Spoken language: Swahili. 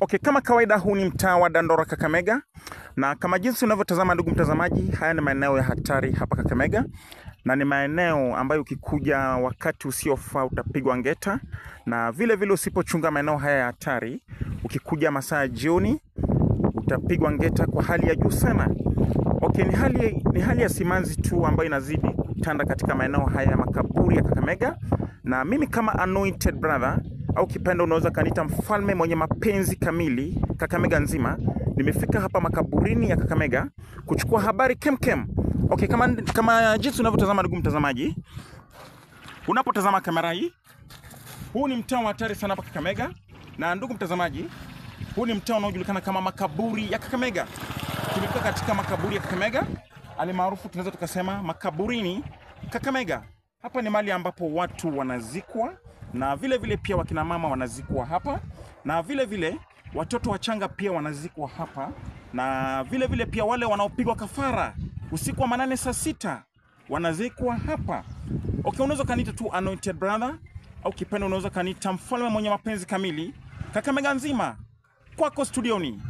Okay, kama kawaida huu ni mtaa wa Dandora Kakamega, na kama jinsi unavyotazama ndugu mtazamaji, haya ni maeneo ya hatari hapa Kakamega, na ni maeneo ambayo ukikuja wakati usiofaa utapigwa ngeta, na vile vile usipochunga maeneo haya ya hatari, ukikuja masaa jioni utapigwa ngeta kwa hali ya juu sana. Okay, ni hali ya simanzi tu ambayo inazidi kutanda katika maeneo haya ya makaburi ya Kakamega, na mimi kama anointed brother au kipendo unaweza kanita mfalme mwenye mapenzi kamili Kakamega nzima, nimefika hapa makaburini ya Kakamega kuchukua habari kemkem. Okay, kama jinsi unavyotazama ndugu mtazamaji, unapotazama kamera hii, huu ni mtaa wa hatari sana hapa Kakamega, na ndugu mtazamaji, huu ni mtaa unaojulikana kama makaburi ya Kakamega. Tumefika katika makaburi ya Kakamega, alimaarufu tunaweza tukasema makaburini Kakamega. Hapa ni mahali ambapo watu wanazikwa, na vile vile pia wakina mama wanazikwa hapa, na vile vile watoto wachanga pia wanazikwa hapa, na vile vile pia wale wanaopigwa kafara usiku wa manane saa 6 wanazikwa hapa. Okay, unaweza kanita tu anointed brother au kipendo unaweza kanita mfalme mwenye mapenzi kamili Kakamega nzima. Kwako studioni.